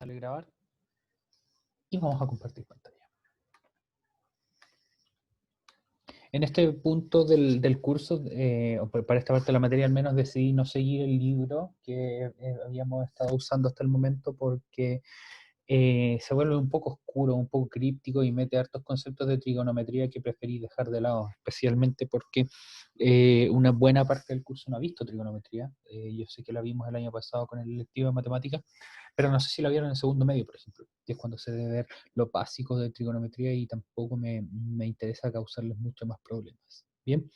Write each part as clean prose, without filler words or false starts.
Dale grabar y vamos a compartir pantalla. En este punto del curso, o para esta parte de la materia al menos, decidí no seguir el libro que habíamos estado usando hasta el momento porque se vuelve un poco oscuro, un poco críptico y mete hartos conceptos de trigonometría que preferí dejar de lado, especialmente porque una buena parte del curso no ha visto trigonometría. Yo sé que la vimos el año pasado con el electivo de matemáticas, pero no sé si la vieron en segundo medio, por ejemplo, que es cuando se debe ver lo básico de trigonometría y tampoco me interesa causarles mucho más problemas. Bien,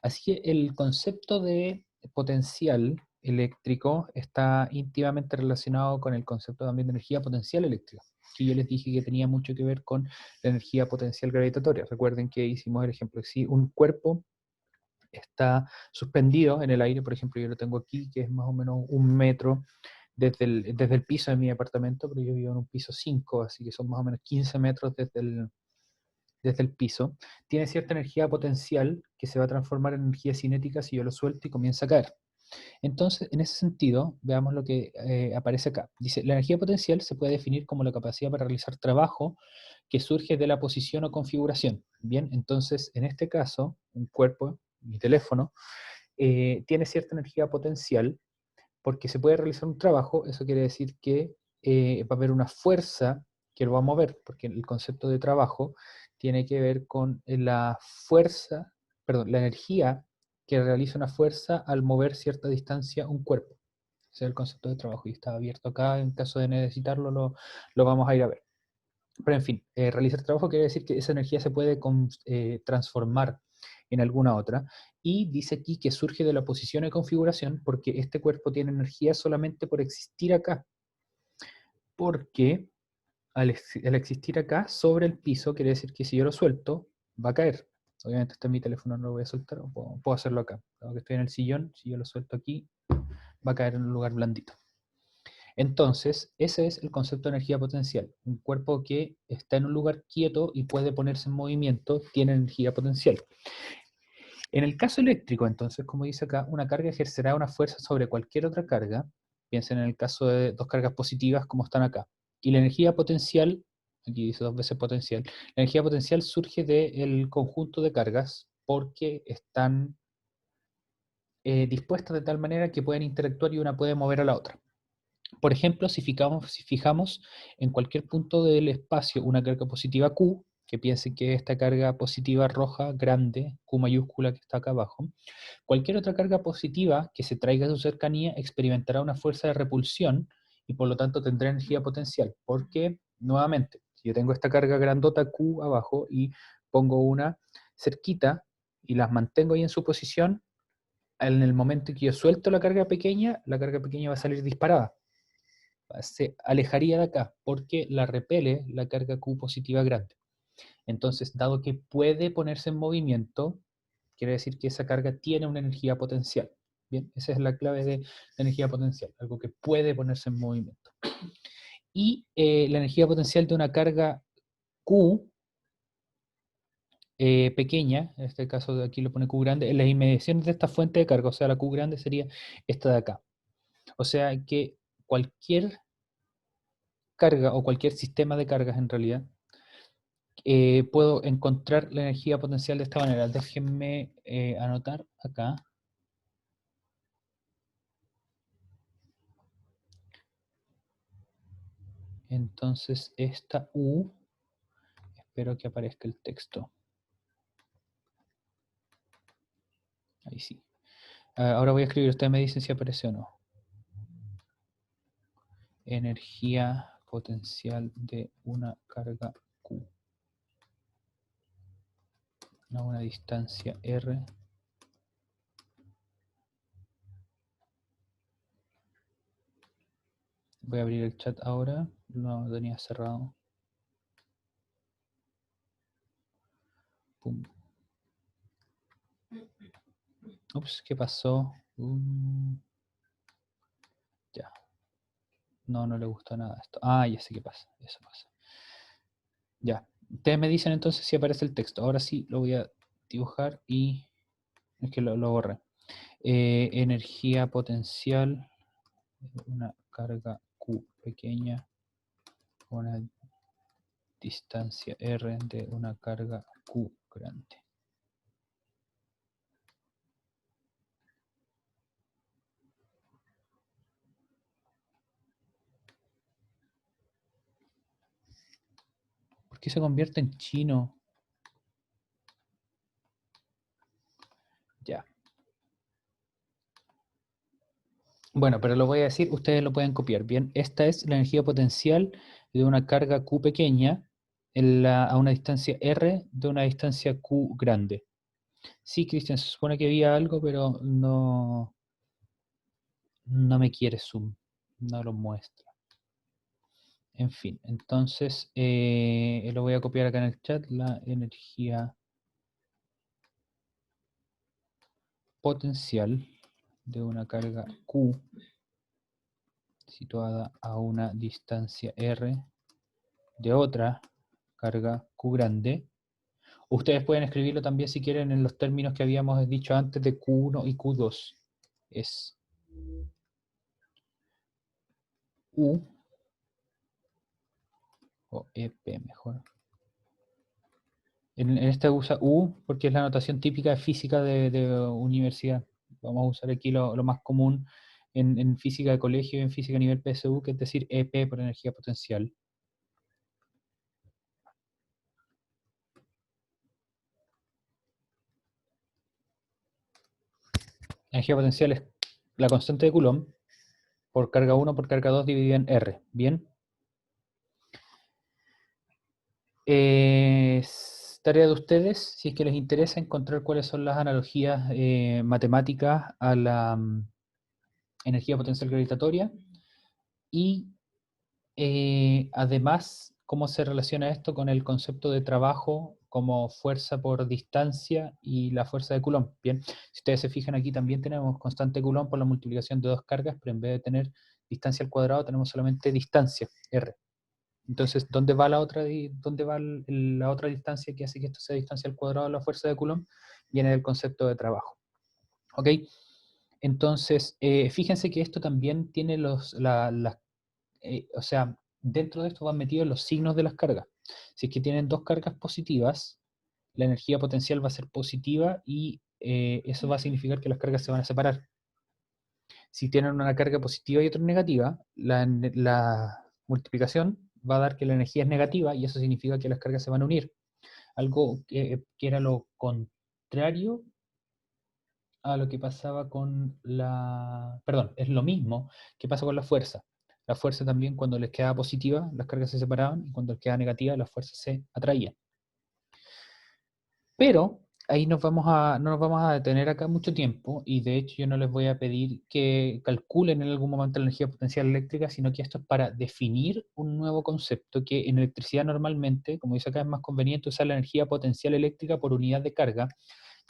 así que el concepto de potencial eléctrico está íntimamente relacionado con el concepto también de energía potencial eléctrica, que yo les dije que tenía mucho que ver con la energía potencial gravitatoria. Recuerden que hicimos el ejemplo, si un cuerpo está suspendido en el aire, por ejemplo, yo lo tengo aquí, que es más o menos 1 metro desde el piso de mi apartamento, pero yo vivo en un piso 5, así que son más o menos 15 metros desde el piso, tiene cierta energía potencial que se va a transformar en energía cinética si yo lo suelto y comienza a caer. Entonces, en ese sentido, veamos lo que aparece acá. Dice, la energía potencial se puede definir como la capacidad para realizar trabajo que surge de la posición o configuración. Bien, entonces, en este caso, un cuerpo, mi teléfono, tiene cierta energía potencial porque se puede realizar un trabajo. Eso quiere decir que va a haber una fuerza que lo va a mover, porque el concepto de trabajo tiene que ver con la fuerza, perdón, la energía que realiza una fuerza al mover cierta distancia un cuerpo. Ese es el concepto de trabajo y está abierto acá, en caso de necesitarlo lo vamos a ir a ver. Pero en fin, realizar trabajo quiere decir que esa energía se puede transformar en alguna otra, y dice aquí que surge de la posición de configuración porque este cuerpo tiene energía solamente por existir acá, porque al existir acá sobre el piso quiere decir que si yo lo suelto va a caer. Obviamente este es mi teléfono, no lo voy a soltar, o puedo hacerlo acá. Dado que estoy en el sillón, si yo lo suelto aquí va a caer en un lugar blandito. Entonces, ese es el concepto de energía potencial. Un cuerpo que está en un lugar quieto y puede ponerse en movimiento tiene energía potencial. En el caso eléctrico, entonces, como dice acá, una carga ejercerá una fuerza sobre cualquier otra carga. Piensen en el caso de dos cargas positivas como están acá. Y la energía potencial, aquí dice 2 veces potencial, la energía potencial surge del conjunto de cargas porque están dispuestas de tal manera que pueden interactuar y una puede mover a la otra. Por ejemplo, si fijamos en cualquier punto del espacio una carga positiva Q, que piensen que esta carga positiva roja grande, Q mayúscula que está acá abajo, cualquier otra carga positiva que se traiga a su cercanía experimentará una fuerza de repulsión y por lo tanto tendrá energía potencial. Porque, nuevamente, si yo tengo esta carga grandota Q abajo y pongo una cerquita y las mantengo ahí en su posición, en el momento que yo suelto la carga pequeña va a salir disparada, se alejaría de acá porque la repele la carga Q positiva grande. Entonces, dado que puede ponerse en movimiento, quiere decir que esa carga tiene una energía potencial. Bien, esa es la clave de energía potencial, algo que puede ponerse en movimiento. Y la energía potencial de una carga Q pequeña, en este caso de aquí lo pone Q grande, en las inmediaciones de esta fuente de carga, o sea, la Q grande sería esta de acá. O sea que cualquier carga o cualquier sistema de cargas en realidad, puedo encontrar la energía potencial de esta manera. Déjenme anotar acá. Entonces esta U, espero que aparezca el texto. Ahí sí. Ahora voy a escribir, ustedes me dicen si aparece o no. Energía potencial de una carga Q a una distancia R. Voy a abrir el chat ahora, lo tenía cerrado. Pum. Ups, ¿qué pasó? Ya. No, no le gustó nada esto. Ah, ya sé qué pasa. Eso pasa. Ya. Ustedes me dicen entonces si aparece el texto. Ahora sí lo voy a dibujar y es que lo borré. Energía potencial, una carga Q pequeña una distancia R de una carga Q grande. ¿Por qué se convierte en chino? Ya. Bueno, pero lo voy a decir, ustedes lo pueden copiar. Bien, esta es la energía potencial de una carga Q pequeña a una distancia R de una distancia Q grande. Sí, Cristian, se supone que había algo, pero no me quiere zoom, no lo muestra. En fin, entonces lo voy a copiar acá en el chat, la energía potencial de una carga Q situada a una distancia R de otra carga Q grande. Ustedes pueden escribirlo también si quieren en los términos que habíamos dicho antes de Q1 y Q2. Es U o EP mejor. En este usa U porque es la notación típica de física de universidad. Vamos a usar aquí lo más común en física de colegio y en física a nivel PSU, que es decir, EP por energía potencial. La energía potencial es la constante de Coulomb por carga 1 por carga 2 dividida en R. ¿Bien? Es tarea de ustedes, si es que les interesa, encontrar cuáles son las analogías matemáticas a la energía potencial gravitatoria y además cómo se relaciona esto con el concepto de trabajo como fuerza por distancia y la fuerza de Coulomb. Bien, si ustedes se fijan aquí también tenemos constante Coulomb por la multiplicación de dos cargas, pero en vez de tener distancia al cuadrado tenemos solamente distancia, R. Entonces, ¿dónde va la otra distancia que hace que esto sea distancia al cuadrado de la fuerza de Coulomb? Viene del concepto de trabajo. ¿Ok? Entonces, fíjense que esto también tiene o sea, dentro de esto van metidos los signos de las cargas. Si es que tienen dos cargas positivas, la energía potencial va a ser positiva y eso va a significar que las cargas se van a separar. Si tienen una carga positiva y otra negativa, la multiplicación va a dar que la energía es negativa y eso significa que las cargas se van a unir. Algo que era lo contrario a lo que pasaba con Perdón, es lo mismo que pasa con la fuerza. La fuerza también, cuando les quedaba positiva, las cargas se separaban, y cuando les quedaba negativa, las fuerzas se atraían. Pero ahí no nos vamos a detener acá mucho tiempo, y de hecho yo no les voy a pedir que calculen en algún momento la energía potencial eléctrica, sino que esto es para definir un nuevo concepto que en electricidad normalmente, como dice acá, es más conveniente usar la energía potencial eléctrica por unidad de carga,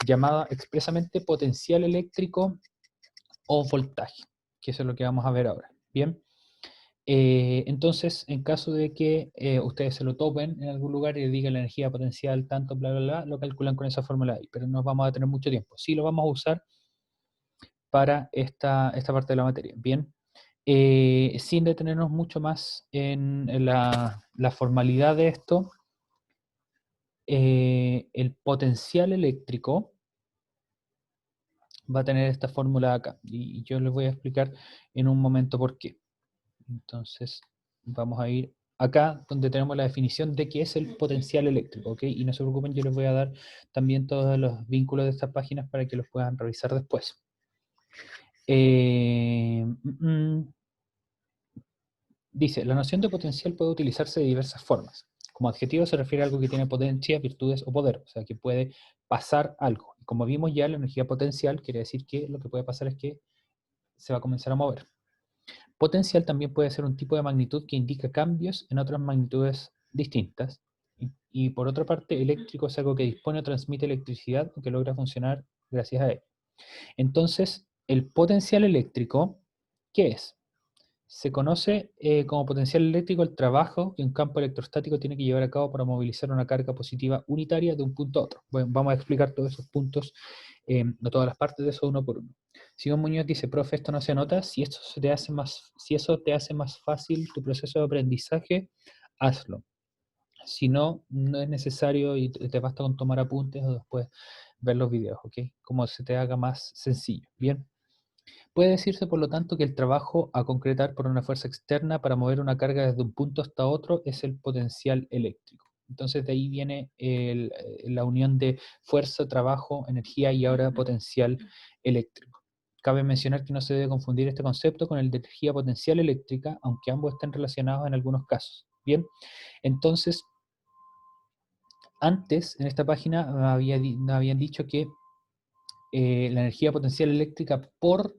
llamada expresamente potencial eléctrico o voltaje, que eso es lo que vamos a ver ahora. Bien, entonces, en caso de que ustedes se lo topen en algún lugar y le digan la energía potencial tanto, bla, bla, bla, lo calculan con esa fórmula ahí, pero no vamos a tener mucho tiempo. Sí lo vamos a usar para esta parte de la materia. Bien, sin detenernos mucho más en la formalidad de esto, el potencial eléctrico va a tener esta fórmula acá, y yo les voy a explicar en un momento por qué. Entonces, vamos a ir acá donde tenemos la definición de qué es el potencial eléctrico, ¿ok? Y no se preocupen, yo les voy a dar también todos los vínculos de estas páginas para que los puedan revisar después. Dice, la noción de potencial puede utilizarse de diversas formas. Como adjetivo se refiere a algo que tiene potencia, virtudes o poder, o sea, que puede pasar algo. Y como vimos ya, la energía potencial quiere decir que lo que puede pasar es que se va a comenzar a mover. Potencial también puede ser un tipo de magnitud que indica cambios en otras magnitudes distintas. Y por otra parte, eléctrico es algo que dispone o transmite electricidad o que logra funcionar gracias a él. Entonces, el potencial eléctrico, ¿qué es? Se conoce como potencial eléctrico el trabajo que un campo electrostático tiene que llevar a cabo para movilizar una carga positiva unitaria de un punto a otro. Bueno, vamos a explicar todos esos puntos, no todas las partes de eso uno por uno. Simón Muñoz dice, profe, esto no se nota. Si eso te hace más fácil tu proceso de aprendizaje, hazlo. Si no, no es necesario y te basta con tomar apuntes o después ver los videos, ¿ok? Como se te haga más sencillo. Bien. Puede decirse, por lo tanto, que el trabajo a concretar por una fuerza externa para mover una carga desde un punto hasta otro es el potencial eléctrico. Entonces de ahí viene la unión de fuerza, trabajo, energía y ahora potencial eléctrico. Cabe mencionar que no se debe confundir este concepto con el de energía potencial eléctrica, aunque ambos estén relacionados en algunos casos. Bien, entonces, antes en esta página me habían dicho que la energía potencial eléctrica por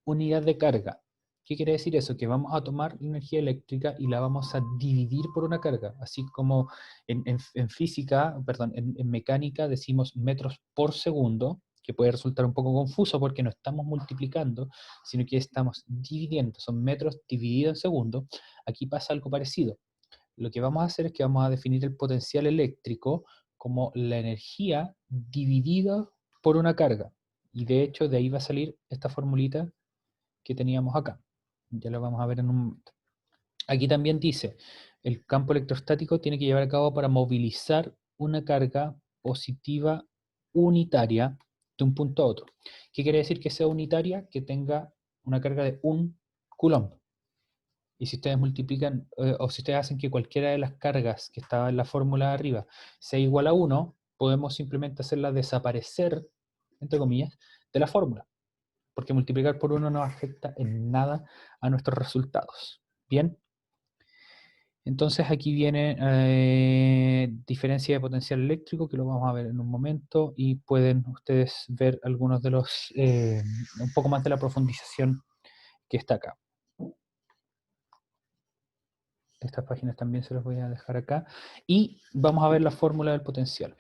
unidad de carga. ¿Qué quiere decir eso? Que vamos a tomar la energía eléctrica y la vamos a dividir por una carga, así como en física, perdón, en mecánica decimos metros por segundo, que puede resultar un poco confuso porque no estamos multiplicando, sino que estamos dividiendo, son metros divididos en segundo. Aquí pasa algo parecido. Lo que vamos a hacer es que vamos a definir el potencial eléctrico como la energía dividida por una carga. Y de hecho de ahí va a salir esta formulita que teníamos acá. Ya lo vamos a ver en un momento. Aquí también dice, el campo electrostático tiene que llevar a cabo para movilizar una carga positiva unitaria de un punto a otro. ¿Qué quiere decir que sea unitaria? Que tenga una carga de 1 coulomb. Y si ustedes multiplican, o si ustedes hacen que cualquiera de las cargas que estaba en la fórmula de arriba sea igual a 1, podemos simplemente hacerla desaparecer, entre comillas, de la fórmula, porque multiplicar por 1 no afecta en nada a nuestros resultados. Bien, entonces aquí viene diferencia de potencial eléctrico, que lo vamos a ver en un momento, y pueden ustedes ver algunos de los, un poco más de la profundización que está acá. Estas páginas también se las voy a dejar acá. Y vamos a ver la fórmula del potencial.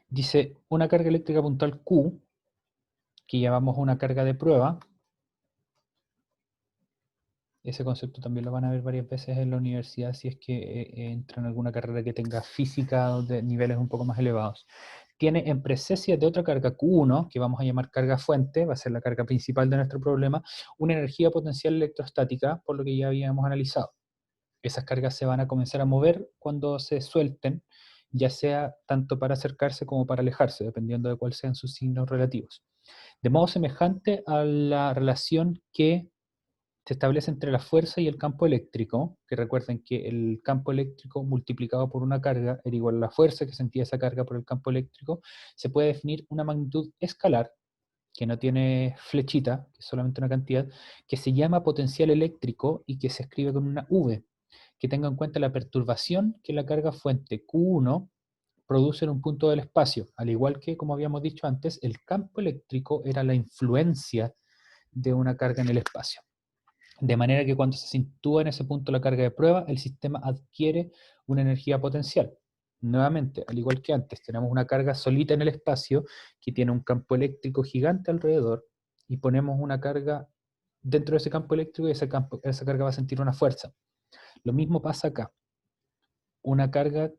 Dice, una carga eléctrica puntual Q, que llamamos una carga de prueba. Ese concepto también lo van a ver varias veces en la universidad si es que entran en alguna carrera que tenga física de niveles un poco más elevados. Tiene en presencia de otra carga Q1, que vamos a llamar carga fuente, va a ser la carga principal de nuestro problema, una energía potencial electrostática, por lo que ya habíamos analizado. Esas cargas se van a comenzar a mover cuando se suelten, ya sea tanto para acercarse como para alejarse, dependiendo de cuáles sean sus signos relativos. De modo semejante a la relación que se establece entre la fuerza y el campo eléctrico, que recuerden que el campo eléctrico multiplicado por una carga era igual a la fuerza que sentía esa carga por el campo eléctrico, se puede definir una magnitud escalar, que no tiene flechita, que es solamente una cantidad, que se llama potencial eléctrico y que se escribe con una V, que tenga en cuenta la perturbación que la carga fuente Q1 produce en un punto del espacio, al igual que, como habíamos dicho antes, el campo eléctrico era la influencia de una carga en el espacio. De manera que cuando se sitúa en ese punto la carga de prueba, el sistema adquiere una energía potencial. Nuevamente, al igual que antes, tenemos una carga solita en el espacio que tiene un campo eléctrico gigante alrededor y ponemos una carga dentro de ese campo eléctrico y esa carga va a sentir una fuerza. Lo mismo pasa acá. Una carga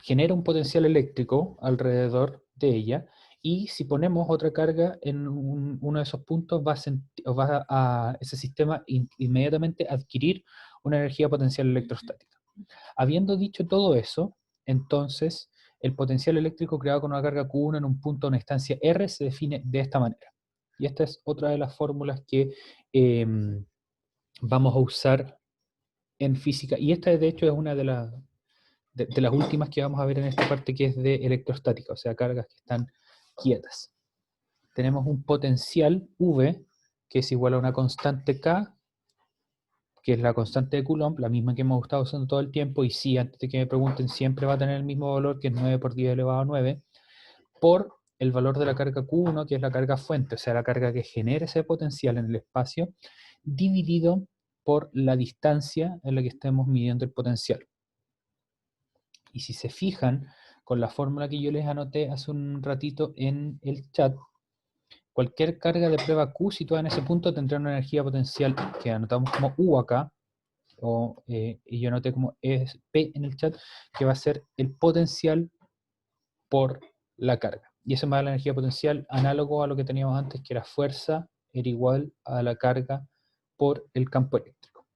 genera un potencial eléctrico alrededor de ella y si ponemos otra carga en uno de esos puntos va a ese sistema inmediatamente adquirir una energía potencial electrostática. Habiendo dicho todo eso, entonces el potencial eléctrico creado con una carga Q1 en un punto de una instancia R se define de esta manera. Y esta es otra de las fórmulas que vamos a usar en física. Y esta de hecho es una de las últimas que vamos a ver en esta parte, que es de electrostática, o sea, cargas que están quietas. Tenemos un potencial V, que es igual a una constante K, que es la constante de Coulomb, la misma que hemos estado usando todo el tiempo, y sí, antes de que me pregunten, siempre va a tener el mismo valor, que es 9 por 10 elevado a 9, por el valor de la carga Q1, que es la carga fuente, o sea, la carga que genera ese potencial en el espacio, dividido por la distancia en la que estemos midiendo el potencial. Y si se fijan, con la fórmula que yo les anoté hace un ratito en el chat, cualquier carga de prueba Q situada en ese punto tendrá una energía potencial que anotamos como U acá, y yo anoté como es P en el chat, que va a ser el potencial por la carga. Y eso me da la energía potencial análogo a lo que teníamos antes, que era fuerza era igual a la carga por el campo eléctrico.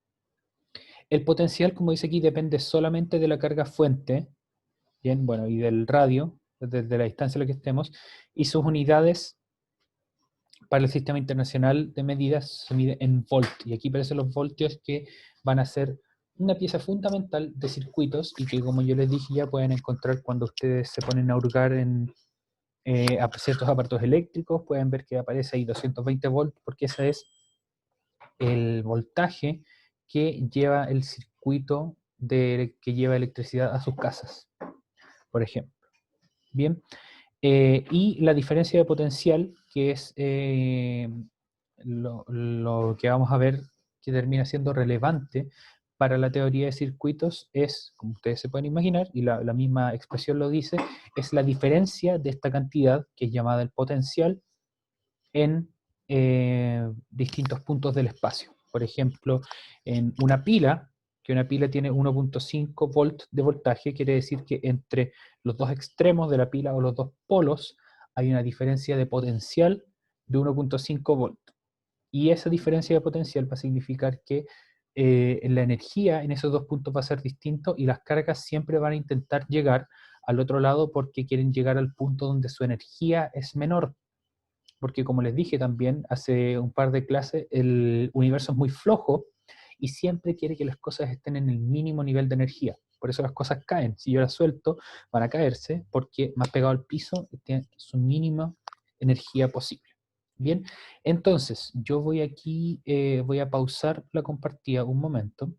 El potencial, como dice aquí, depende solamente de la carga fuente, bien, bueno, y del radio, desde la distancia a la que estemos, y sus unidades para el Sistema Internacional de Medidas se mide en volt, y aquí aparecen los voltios que van a ser una pieza fundamental de circuitos y que, como yo les dije, ya pueden encontrar cuando ustedes se ponen a hurgar en ciertos aparatos eléctricos, pueden ver que aparece ahí 220 volts, porque ese es el voltaje que lleva el circuito que lleva electricidad a sus casas, por ejemplo. Bien, y la diferencia de potencial, que es lo que vamos a ver que termina siendo relevante para la teoría de circuitos, es, como ustedes se pueden imaginar, y la misma expresión lo dice, es la diferencia de esta cantidad, que es llamada el potencial, en distintos puntos del espacio. Por ejemplo, en una pila, que una pila tiene 1.5 volt de voltaje, quiere decir que entre los dos extremos de la pila o los dos polos hay una diferencia de potencial de 1.5 volt. Y esa diferencia de potencial va a significar que la energía en esos dos puntos va a ser distinto y las cargas siempre van a intentar llegar al otro lado porque quieren llegar al punto donde su energía es menor, porque como les dije también hace un par de clases, el universo es muy flojo y siempre quiere que las cosas estén en el mínimo nivel de energía. Por eso las cosas caen. Si yo las suelto, van a caerse porque más pegado al piso tienen su mínima energía posible. Bien, entonces yo voy aquí, voy a pausar la compartida un momento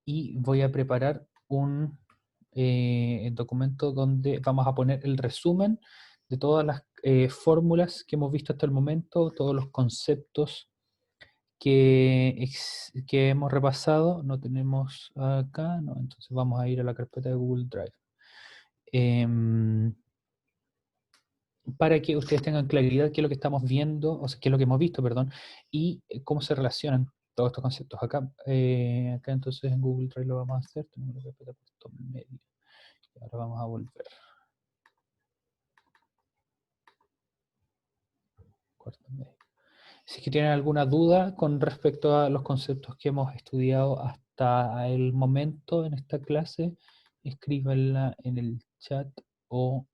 y voy a preparar un documento donde vamos a poner el resumen de todas las fórmulas que hemos visto hasta el momento, todos los conceptos que hemos repasado. No tenemos acá, no, entonces vamos a ir a la carpeta de Google Drive. Para que ustedes tengan claridad qué es lo que estamos viendo, o sea, qué es lo que hemos visto, perdón, y cómo se relacionan todos estos conceptos. Acá entonces en Google Drive lo vamos a hacer, tenemos la carpeta puesto medio. Y ahora vamos a volver. Cuarto medio. Si es que tienen alguna duda con respecto a los conceptos que hemos estudiado hasta el momento en esta clase, escríbanla en el chat o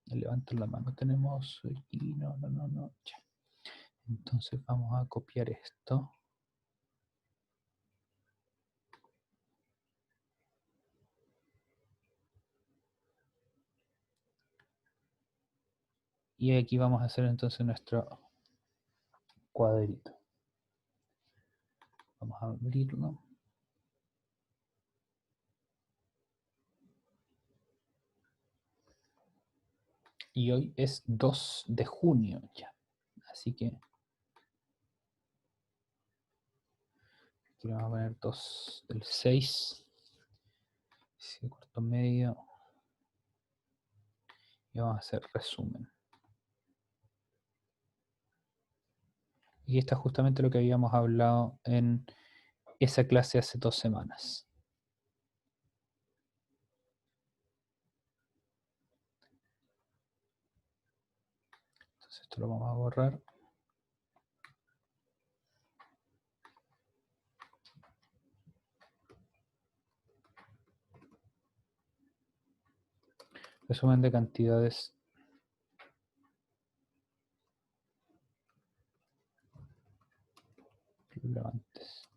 levanten la mano. Tenemos aquí, no, ya. Entonces vamos a copiar esto. Y aquí vamos a hacer entonces nuestro cuadrito. Vamos a abrirlo. Y hoy es 2 de junio ya. Así que aquí vamos a poner 2 del 6. Cuarto medio. Y vamos a hacer resumen. Y esto es justamente lo que habíamos hablado en esa clase hace 2 semanas. Entonces esto lo vamos a borrar. Resumen de cantidades relevantes.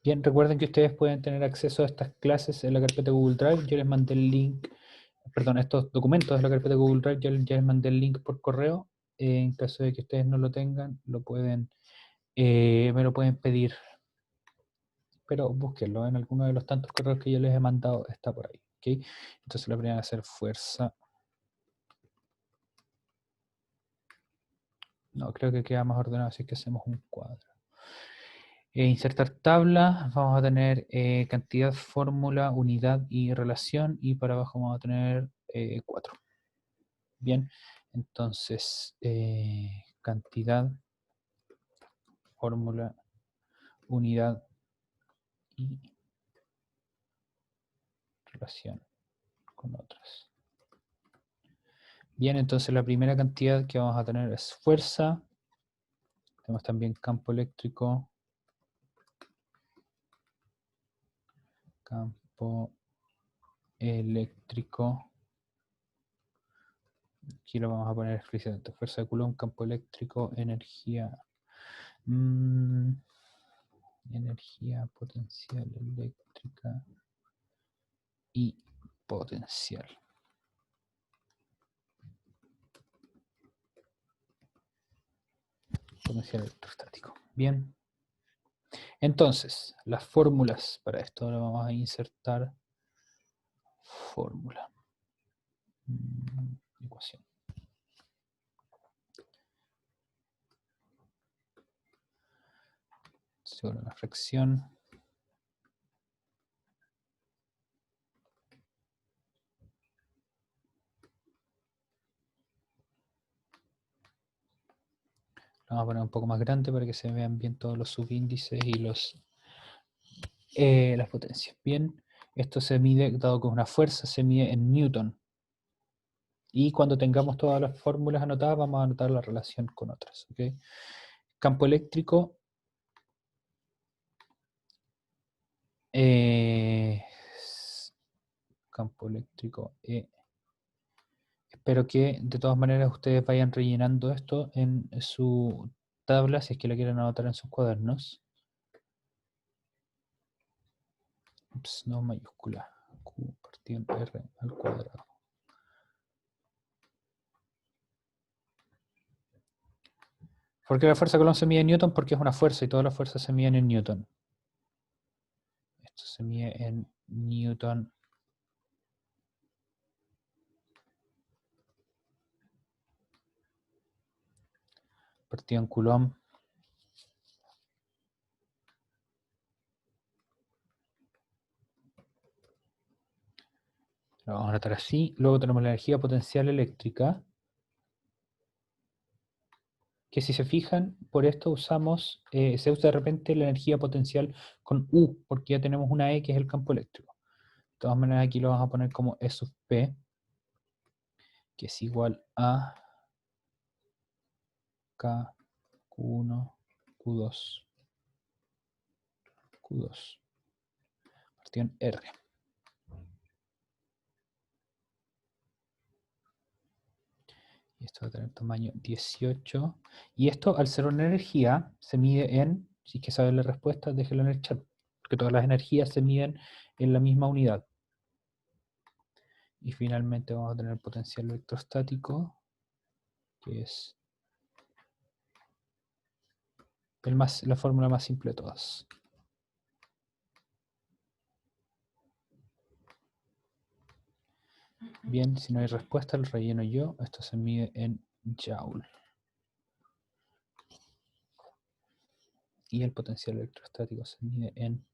Bien, recuerden que ustedes pueden tener acceso a estas clases en la carpeta de Google Drive. Yo les mandé el link, perdón, estos documentos de la carpeta de Google Drive, yo ya les mandé el link por correo. En caso de que ustedes no lo tengan, me lo pueden pedir. Pero búsquenlo, en alguno de los tantos correos que yo les he mandado está por ahí. ¿Okay? Entonces la primera va a ser fuerza. No, creo que queda más ordenado, así que hacemos un cuadro. Insertar tabla, vamos a tener cantidad, fórmula, unidad y relación, y para abajo vamos a tener 4. Bien, entonces cantidad, fórmula, unidad y relación. con otras. Bien, entonces la primera cantidad que vamos a tener es fuerza. Tenemos también campo eléctrico. Campo eléctrico. Aquí lo vamos a poner explícitamente. Fuerza de Coulomb, campo eléctrico, energía. Energía potencial eléctrica y potencial. Potencial electrostático. Bien. Entonces, las fórmulas para esto. Ahora vamos a insertar fórmula. Ecuación. Sobre una fracción. Lo vamos a poner un poco más grande para que se vean bien todos los subíndices y las potencias. Bien, esto se mide, dado que es una fuerza, se mide en Newton. Y cuando tengamos todas las fórmulas anotadas, vamos a anotar la relación con otras. ¿Okay? Campo eléctrico. Campo eléctrico E. Espero que de todas maneras ustedes vayan rellenando esto en su tabla, si es que lo quieren anotar en sus cuadernos. Ups, no mayúscula. Q partido en R al cuadrado. ¿Por qué la fuerza Coulomb se mide en Newton? Porque es una fuerza y todas las fuerzas se miden en Newton. Esto se mide en Newton. Partido en Coulomb. Lo vamos a anotar así. Luego tenemos la energía potencial eléctrica. Que si se fijan, por esto usamos, se usa de repente la energía potencial con U, porque ya tenemos una E que es el campo eléctrico. De todas maneras aquí lo vamos a poner como E sub P, que es igual a K, Q1, Q2, Q2, partido en R. Y esto va a tener tamaño 18. Y esto, al ser una energía, se mide en, si es que saben la respuesta, déjenlo en el chat, porque todas las energías se miden en la misma unidad. Y finalmente vamos a tener el potencial electrostático, que es la fórmula más simple de todas. Bien, si no hay respuesta, el relleno yo. Esto se mide en Joule. Y el potencial electrostático se mide en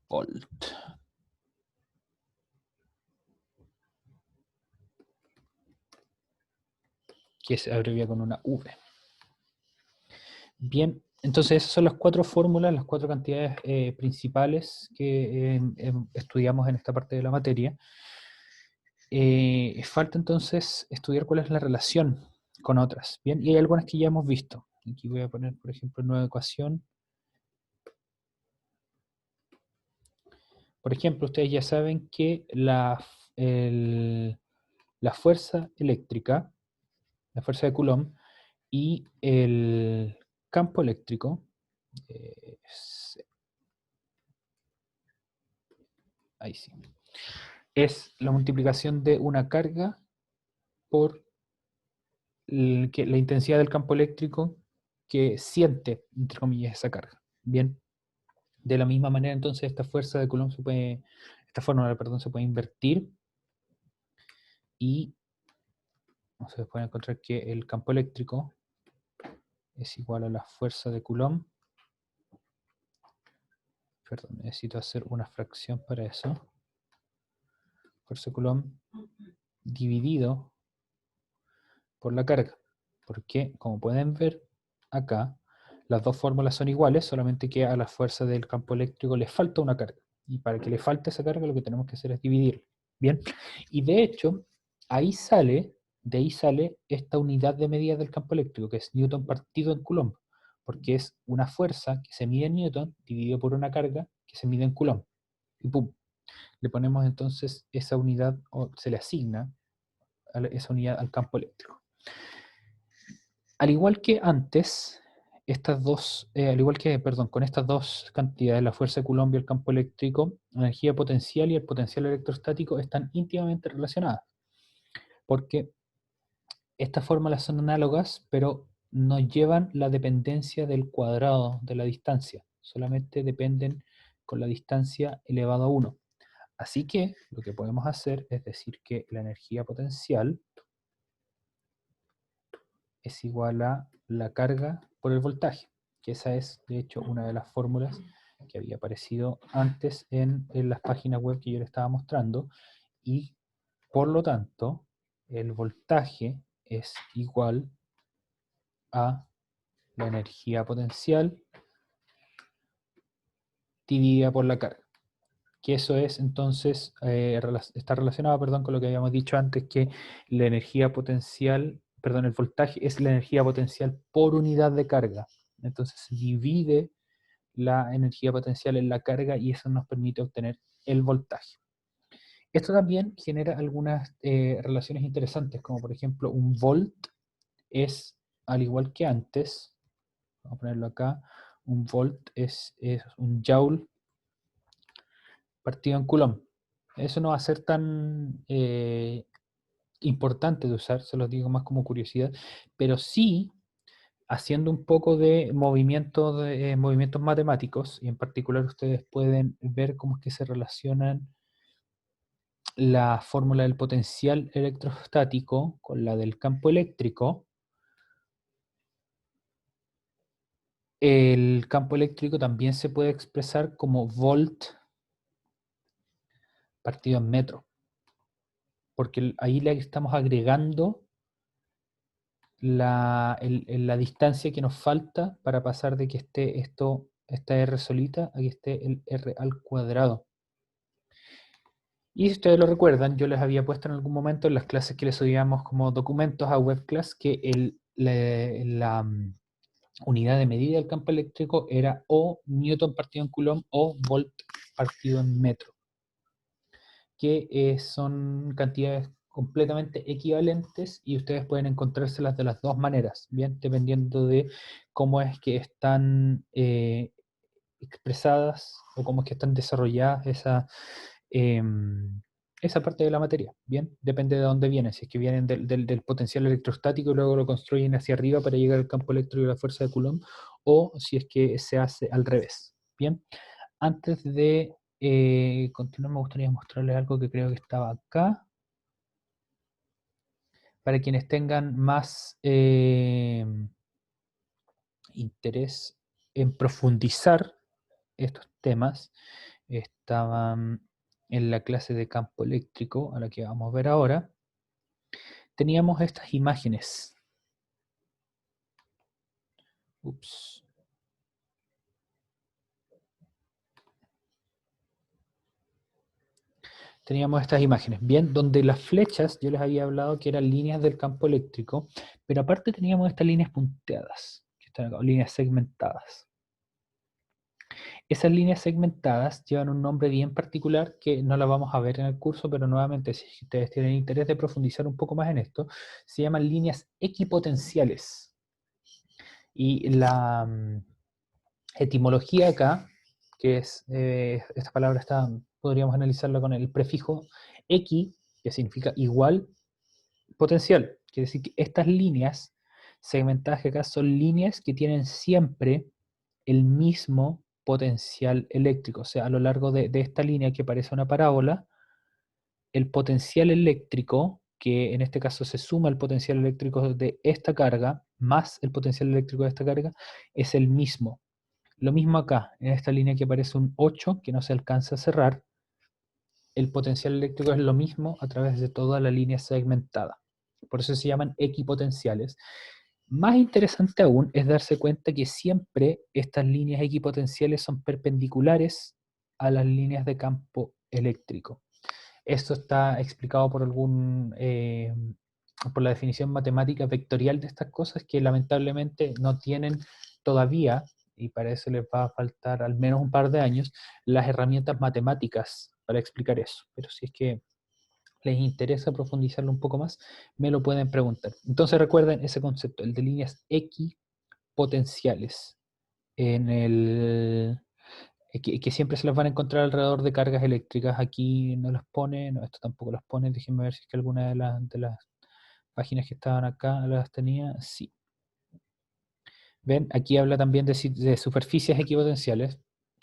Volt. Que se abrevia con una V. Bien, entonces esas son las cuatro fórmulas, las cuatro cantidades principales que estudiamos en esta parte de la materia. Falta entonces estudiar cuál es la relación con otras. Bien, y hay algunas que ya hemos visto. Aquí voy a poner, por ejemplo, nueva ecuación. Por ejemplo, ustedes ya saben que la fuerza eléctrica, la fuerza de Coulomb, y el campo eléctrico, ahí sí, es la multiplicación de una carga por la intensidad del campo eléctrico que siente, entre comillas, esa carga. Bien, de la misma manera entonces esta fuerza de Coulomb esta fórmula, perdón, se puede invertir y se puede encontrar que el campo eléctrico es igual a la fuerza de Coulomb. Perdón, necesito hacer una fracción para eso. Fuerza de Coulomb dividido por la carga. Porque, como pueden ver acá, las dos fórmulas son iguales, solamente que a la fuerza del campo eléctrico le falta una carga. Y para que le falte esa carga, lo que tenemos que hacer es dividir. Bien, y de hecho, de ahí sale esta unidad de medida del campo eléctrico, que es Newton partido en Coulomb, porque es una fuerza que se mide en Newton dividido por una carga que se mide en Coulomb. Y pum, le ponemos entonces esa unidad, o se le asigna esa unidad al campo eléctrico. Al igual que antes, con estas dos cantidades, la fuerza de Coulomb y el campo eléctrico, la energía potencial y el potencial electrostático están íntimamente relacionadas, porque estas fórmulas son análogas, pero no llevan la dependencia del cuadrado de la distancia, solamente dependen con la distancia elevado a 1. Así que lo que podemos hacer es decir que la energía potencial es igual a la carga por el voltaje, que esa es de hecho una de las fórmulas que había aparecido antes en las páginas web que yo le estaba mostrando, y por lo tanto el voltaje es igual a la energía potencial dividida por la carga. Que eso es entonces, está relacionado, perdón, con lo que habíamos dicho antes, que la energía potencial, perdón, el voltaje es la energía potencial por unidad de carga. Entonces se divide la energía potencial en la carga y eso nos permite obtener el voltaje. Esto también genera algunas relaciones interesantes, como por ejemplo un volt es, al igual que antes, vamos a ponerlo acá, un volt es un joule partido en Coulomb. Eso no va a ser tan importante de usar, se los digo más como curiosidad, pero sí haciendo un poco de movimientos matemáticos, y en particular ustedes pueden ver cómo es que se relacionan la fórmula del potencial electrostático con la del campo eléctrico. El campo eléctrico también se puede expresar como volt partido en metro, porque ahí le estamos agregando la distancia que nos falta para pasar de que esté esta R solita a que esté el R al cuadrado. Y si ustedes lo recuerdan, yo les había puesto en algún momento en las clases que les subíamos como documentos a WebClass que la unidad de medida del campo eléctrico era o Newton partido en Coulomb o Volt partido en metro, que son cantidades completamente equivalentes y ustedes pueden encontrárselas de las dos maneras, bien, dependiendo de cómo es que están expresadas o cómo es que están desarrolladas esa parte de la materia, bien, depende de dónde vienen, si es que vienen del potencial electrostático y luego lo construyen hacia arriba para llegar al campo eléctrico y la fuerza de Coulomb, o si es que se hace al revés, bien. Antes de continuar, me gustaría mostrarles algo que creo que estaba acá. Para quienes tengan más interés en profundizar estos temas, estaban en la clase de campo eléctrico, a la que vamos a ver ahora. Teníamos estas imágenes. Ups. Teníamos estas imágenes, bien, donde las flechas, yo les había hablado que eran líneas del campo eléctrico, pero aparte teníamos estas líneas punteadas, que están acá, líneas segmentadas. Esas líneas segmentadas llevan un nombre bien particular que no la vamos a ver en el curso, pero nuevamente, si ustedes tienen interés de profundizar un poco más en esto, se llaman líneas equipotenciales. Y la etimología acá, que es, esta palabra podríamos analizarla con el prefijo equi, que significa igual, potencial. Quiere decir que estas líneas segmentadas que acá son líneas que tienen siempre el mismo potencial eléctrico. O sea, a lo largo de esta línea que parece una parábola, el potencial eléctrico, que en este caso se suma el potencial eléctrico de esta carga, más el potencial eléctrico de esta carga, es el mismo. Lo mismo acá, en esta línea que parece un 8, que no se alcanza a cerrar, el potencial eléctrico es lo mismo a través de toda la línea segmentada. Por eso se llaman equipotenciales. Más interesante aún es darse cuenta que siempre estas líneas equipotenciales son perpendiculares a las líneas de campo eléctrico. Esto está explicado por por la definición matemática vectorial de estas cosas que lamentablemente no tienen todavía, y para eso les va a faltar al menos un par de años, las herramientas matemáticas para explicar eso. Pero si es que les interesa profundizarlo un poco más, me lo pueden preguntar. Entonces recuerden ese concepto, el de líneas equipotenciales, en que siempre se las van a encontrar alrededor de cargas eléctricas. Aquí no las pone, no, esto tampoco las pone. Déjenme ver si es que alguna de las páginas que estaban acá las tenía. Sí. Ven, aquí habla también de superficies equipotenciales.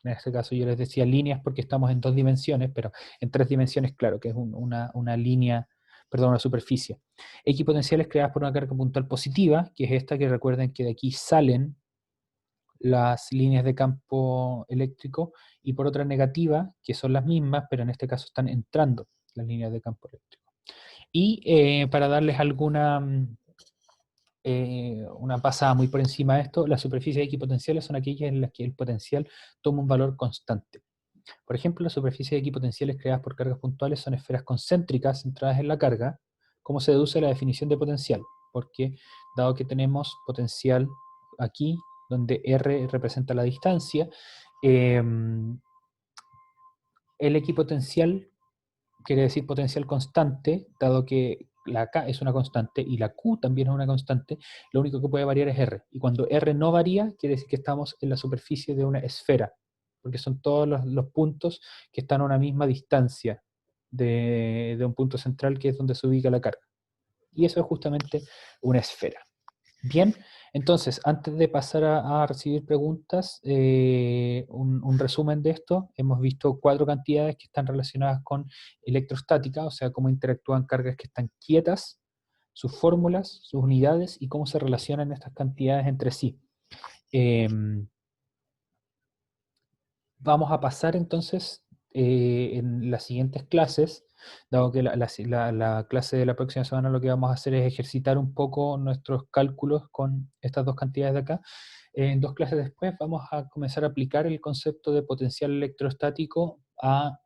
En este caso yo les decía líneas porque estamos en 2 dimensiones, pero en 3 dimensiones, claro, que es una línea, perdón, una superficie. Equipotenciales creadas por una carga puntual positiva, que es esta, que recuerden que de aquí salen las líneas de campo eléctrico, y por otra negativa, que son las mismas, pero en este caso están entrando las líneas de campo eléctrico. Y para darles una pasada muy por encima de esto, las superficies equipotenciales son aquellas en las que el potencial toma un valor constante. Por ejemplo, las superficies equipotenciales creadas por cargas puntuales son esferas concéntricas centradas en la carga, como se deduce de la definición de potencial, porque dado que tenemos potencial aquí, donde R representa la distancia, eh, el equipotencial quiere decir potencial constante, dado que la K es una constante y la Q también es una constante, lo único que puede variar es R. Y cuando R no varía, quiere decir que estamos en la superficie de una esfera, porque son todos los puntos que están a una misma distancia de un punto central, que es donde se ubica la carga. Y eso es justamente una esfera. Bien, entonces, antes de pasar a recibir preguntas, un resumen de esto. Hemos visto 4 cantidades que están relacionadas con electrostática, o sea, cómo interactúan cargas que están quietas, sus fórmulas, sus unidades y cómo se relacionan estas cantidades entre sí. Vamos a pasar entonces en las siguientes clases, dado que la clase de la próxima semana lo que vamos a hacer es ejercitar un poco nuestros cálculos con estas 2 cantidades de acá. En 2 clases después vamos a comenzar a aplicar el concepto de potencial electrostático a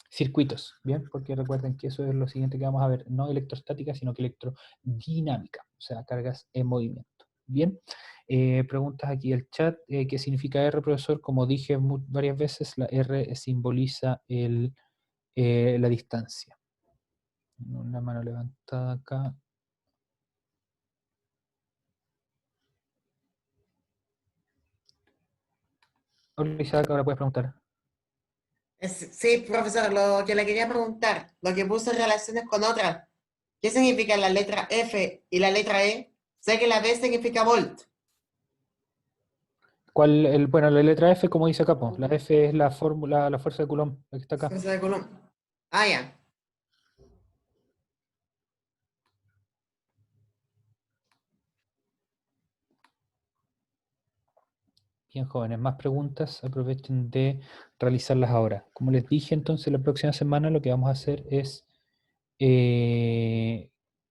circuitos, ¿bien? Porque recuerden que eso es lo siguiente que vamos a ver, no electrostática, sino que electrodinámica, o sea, cargas en movimiento. Bien, preguntas aquí el chat, ¿qué significa R, profesor? Como dije varias veces, la R simboliza la distancia. Una mano levantada acá. Hola Isaac, ahora puedes preguntar. Sí, profesor, lo que le quería preguntar, lo que puse relaciones con otras, ¿qué significa la letra F y la letra E? Sé que la B significa volt. Bueno, la letra F, como dice acá, po, la F es la fórmula, la fuerza de Coulomb, la que está acá. Fuerza de Coulomb. Ah, ya. Bien, jóvenes, más preguntas, aprovechen de realizarlas ahora. Como les dije, entonces la próxima semana lo que vamos a hacer es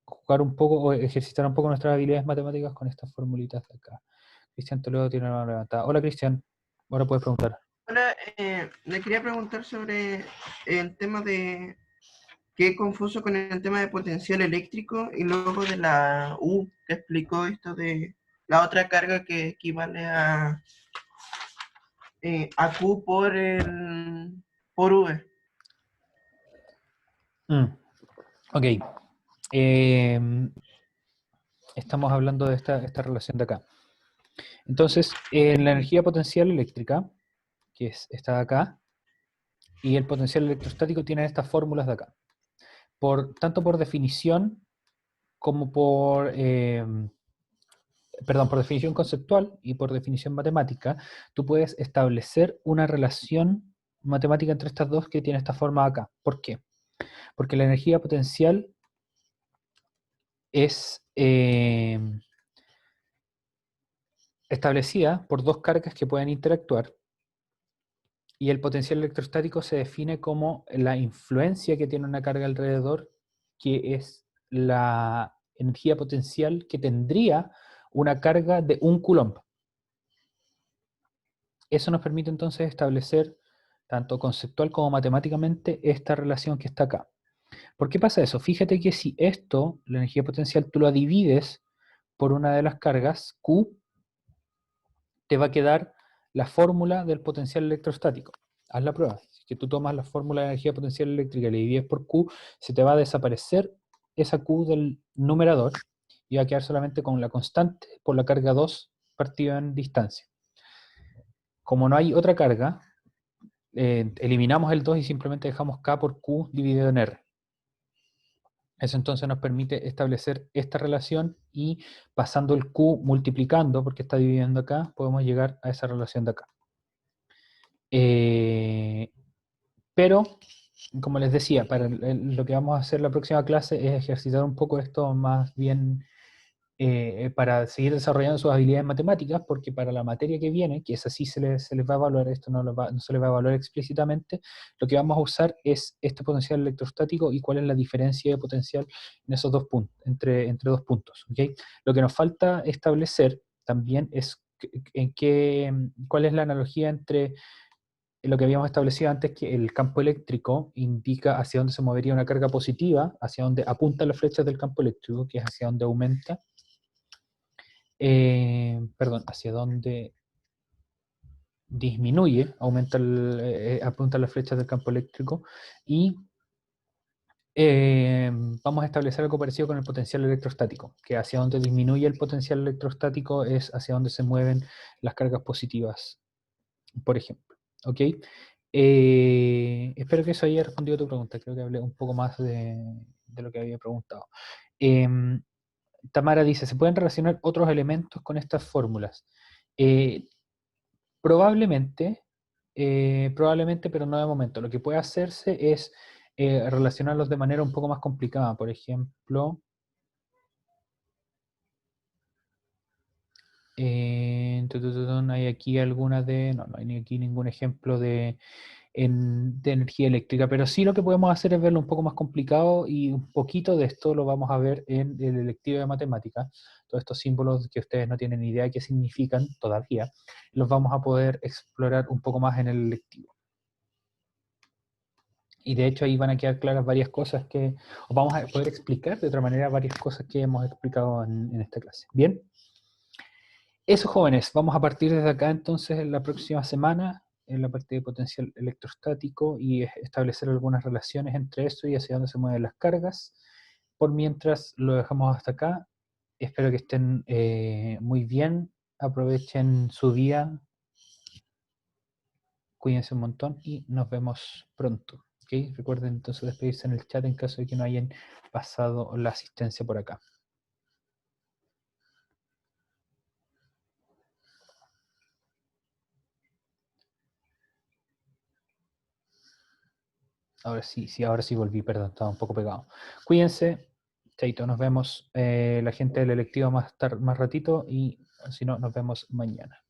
jugar un poco o ejercitar un poco nuestras habilidades matemáticas con estas formulitas de acá. Cristian Toledo tiene la mano levantada. Hola Cristian, ahora puedes preguntar. Hola, le quería preguntar sobre el tema de qué confuso con el tema de potencial eléctrico y luego de la U que explicó esto de la otra carga que equivale a Q por V. Ok. Eh, Estamos hablando de esta relación de acá. Entonces, en la energía potencial eléctrica, que es esta de acá, y el potencial electrostático tienen estas fórmulas de acá. Tanto por definición como por definición conceptual y por definición matemática, tú puedes establecer una relación matemática entre estas dos que tiene esta forma acá. ¿Por qué? Porque la energía potencial es establecida por 2 cargas que pueden interactuar, y el potencial electrostático se define como la influencia que tiene una carga alrededor, que es la energía potencial que tendría una carga de 1 Coulomb. Eso nos permite entonces establecer tanto conceptual como matemáticamente, esta relación que está acá. ¿Por qué pasa eso? Fíjate que si esto, la energía potencial, tú la divides por una de las cargas, Q, te va a quedar la fórmula del potencial electrostático. Haz la prueba. Si es que tú tomas la fórmula de energía potencial eléctrica y le divides por Q, se te va a desaparecer esa Q del numerador y va a quedar solamente con la constante por la carga 2 partida en distancia. Como no hay otra carga, eliminamos el 2 y simplemente dejamos K por Q dividido en R. Eso entonces nos permite establecer esta relación y pasando el Q multiplicando, porque está dividiendo acá, podemos llegar a esa relación de acá. Pero, como les decía, para lo que vamos a hacer la próxima clase es ejercitar un poco esto más bien para seguir desarrollando sus habilidades matemáticas, porque para la materia que viene, que es así se les va a evaluar, esto no se les va a evaluar explícitamente, lo que vamos a usar es este potencial electrostático y cuál es la diferencia de potencial en esos dos puntos, entre dos puntos. ¿Okay? Lo que nos falta establecer también es cuál es la analogía entre lo que habíamos establecido antes, que el campo eléctrico indica hacia dónde se movería una carga positiva, hacia dónde apuntan las flechas del campo eléctrico, que es hacia dónde aumenta, perdón, hacia dónde disminuye, apunta las flechas del campo eléctrico, y vamos a establecer algo parecido con el potencial electrostático, que hacia donde disminuye el potencial electrostático es hacia donde se mueven las cargas positivas, por ejemplo. ¿Ok? Espero que eso haya respondido a tu pregunta. Creo que hablé un poco más de lo que había preguntado. Tamara dice, ¿se pueden relacionar otros elementos con estas fórmulas? Probablemente, pero no de momento. Lo que puede hacerse es relacionarlos de manera un poco más complicada. Por ejemplo, hay aquí alguna de... No hay aquí ningún ejemplo de energía eléctrica, pero sí lo que podemos hacer es verlo un poco más complicado y un poquito de esto lo vamos a ver en el electivo de matemáticas. Todos estos símbolos que ustedes no tienen ni idea de qué significan todavía, los vamos a poder explorar un poco más en el electivo. Y de hecho ahí van a quedar claras varias cosas o vamos a poder explicar de otra manera varias cosas que hemos explicado en esta clase. Bien. Eso, jóvenes, vamos a partir desde acá entonces en la próxima semana en la parte de potencial electrostático y establecer algunas relaciones entre eso y hacia dónde se mueven las cargas. Por mientras lo dejamos hasta acá. Espero que estén muy bien, aprovechen su día, cuídense un montón y nos vemos pronto. ¿Okay? Recuerden entonces despedirse en el chat en caso de que no hayan pasado la asistencia por acá. Ahora sí volví, perdón, estaba un poco pegado. Cuídense, chaito, nos vemos la gente del electivo más ratito y si no, nos vemos mañana.